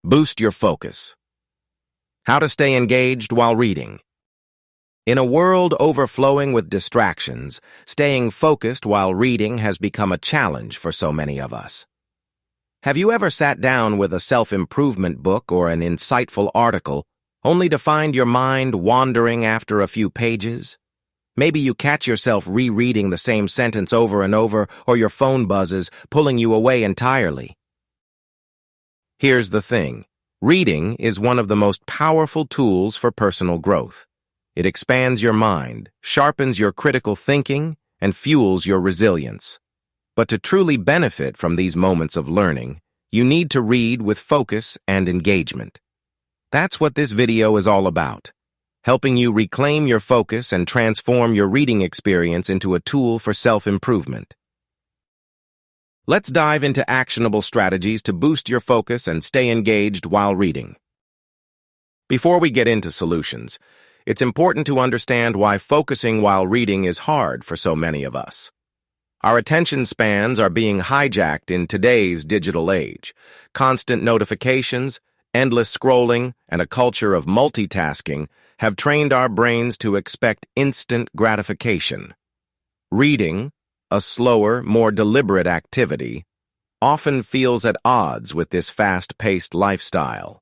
Boost your focus. How to stay engaged while reading. In a world overflowing with distractions, staying focused while reading has become a challenge for so many of us. Have you ever sat down with a self-improvement book or an insightful article, only to find your mind wandering after a few pages? Maybe you catch yourself rereading the same sentence over and over, or your phone buzzes, pulling you away entirely. Here's the thing. Reading is one of the most powerful tools for personal growth. It expands your mind, sharpens your critical thinking, and fuels your resilience. But to truly benefit from these moments of learning, you need to read with focus and engagement. That's what this video is all about, helping you reclaim your focus and transform your reading experience into a tool for self-improvement. Let's dive into actionable strategies to boost your focus and stay engaged while reading. Before we get into solutions, it's important to understand why focusing while reading is hard for so many of us. Our attention spans are being hijacked in today's digital age. Constant notifications, endless scrolling, and a culture of multitasking have trained our brains to expect instant gratification. Reading, a slower, more deliberate activity, often feels at odds with this fast-paced lifestyle.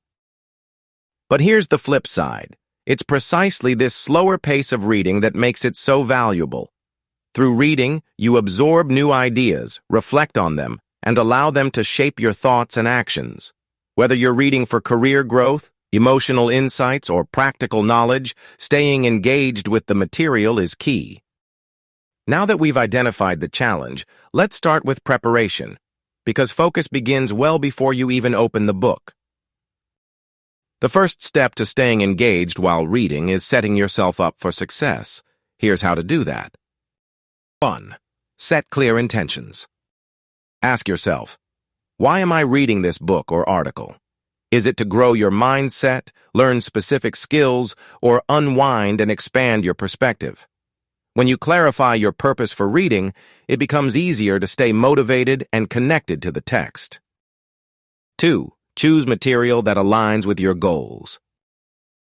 But here's the flip side. It's precisely this slower pace of reading that makes it so valuable. Through reading, you absorb new ideas, reflect on them, and allow them to shape your thoughts and actions. Whether you're reading for career growth, emotional insights, or practical knowledge, staying engaged with the material is key. Now that we've identified the challenge, let's start with preparation, because focus begins well before you even open the book. The first step to staying engaged while reading is setting yourself up for success. Here's how to do that. 1. Set clear intentions. Ask yourself, why am I reading this book or article? Is it to grow your mindset, learn specific skills, or unwind and expand your perspective? When you clarify your purpose for reading, it becomes easier to stay motivated and connected to the text. 2. Choose material that aligns with your goals.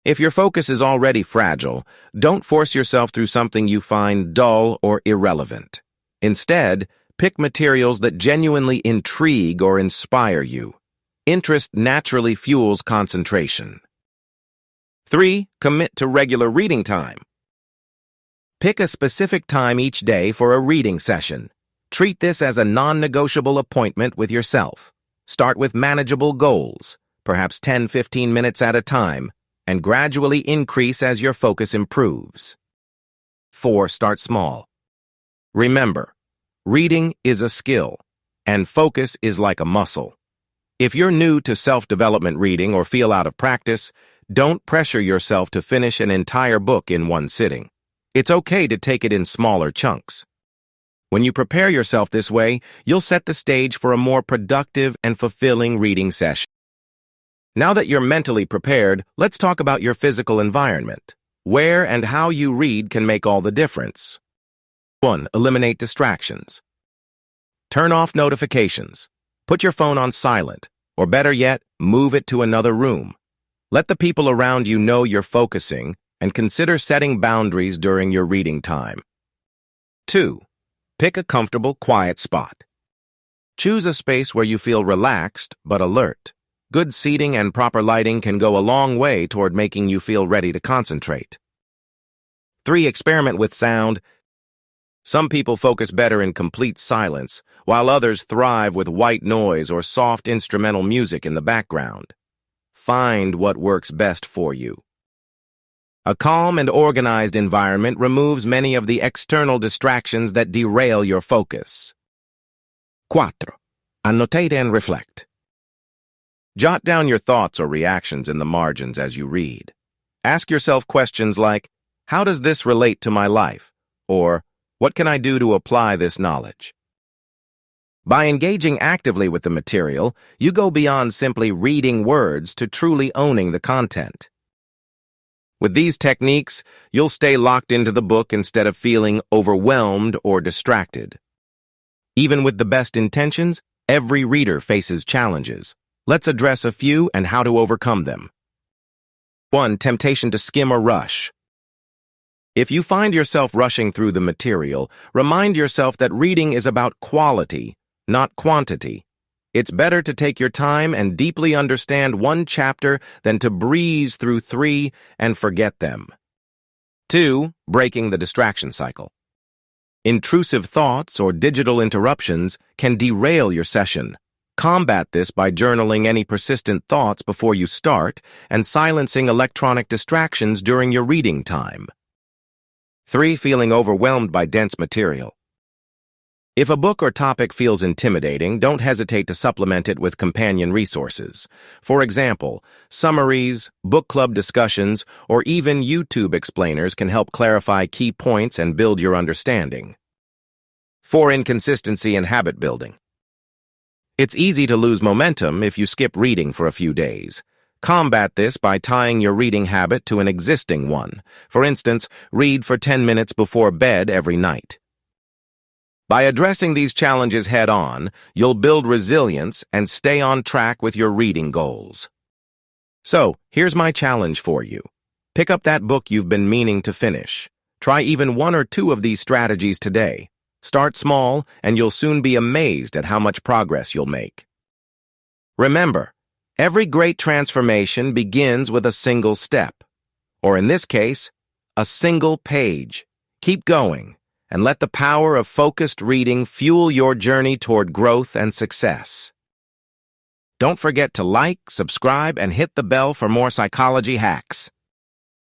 If your focus is already fragile, don't force yourself through something you find dull or irrelevant. Instead, pick materials that genuinely intrigue or inspire you. Interest naturally fuels concentration. 3. Commit to regular reading time. Pick a specific time each day for a reading session. Treat this as a non-negotiable appointment with yourself. Start with manageable goals, perhaps 10-15 minutes at a time, and gradually increase as your focus improves. 4. Start small. Remember, reading is a skill, and focus is like a muscle. If you're new to self-development reading or feel out of practice, don't pressure yourself to finish an entire book in one sitting. It's okay to take it in smaller chunks. When you prepare yourself this way, you'll set the stage for a more productive and fulfilling reading session. Now that you're mentally prepared, let's talk about your physical environment. Where and how you read can make all the difference. 1. Eliminate distractions. Turn off notifications. Put your phone on silent, or better yet, move it to another room. Let the people around you know you're focusing, and consider setting boundaries during your reading time. 2. Pick a comfortable, quiet spot. Choose a space where you feel relaxed but alert. Good seating and proper lighting can go a long way toward making you feel ready to concentrate. 3. Experiment with sound. Some people focus better in complete silence, while others thrive with white noise or soft instrumental music in the background. Find what works best for you. A calm and organized environment removes many of the external distractions that derail your focus. 4. Annotate and reflect. Jot down your thoughts or reactions in the margins as you read. Ask yourself questions like, how does this relate to my life? Or, what can I do to apply this knowledge? By engaging actively with the material, you go beyond simply reading words to truly owning the content. With these techniques, you'll stay locked into the book instead of feeling overwhelmed or distracted. Even with the best intentions, every reader faces challenges. Let's address a few and how to overcome them. 1. Temptation to skim or rush. If you find yourself rushing through the material, remind yourself that reading is about quality, not quantity. It's better to take your time and deeply understand one chapter than to breeze through 3 and forget them. 2. Breaking the distraction cycle. Intrusive thoughts or digital interruptions can derail your session. Combat this by journaling any persistent thoughts before you start and silencing electronic distractions during your reading time. 3. Feeling overwhelmed by dense material. If a book or topic feels intimidating, don't hesitate to supplement it with companion resources. For example, summaries, book club discussions, or even YouTube explainers can help clarify key points and build your understanding. 4. Inconsistency and habit building. It's easy to lose momentum if you skip reading for a few days. Combat this by tying your reading habit to an existing one. For instance, read for 10 minutes before bed every night. By addressing these challenges head-on, you'll build resilience and stay on track with your reading goals. So, here's my challenge for you. Pick up that book you've been meaning to finish. Try even 1 or 2 of these strategies today. Start small, and you'll soon be amazed at how much progress you'll make. Remember, every great transformation begins with a single step, or in this case, a single page. Keep going, and let the power of focused reading fuel your journey toward growth and success. Don't forget to like, subscribe, and hit the bell for more psychology hacks.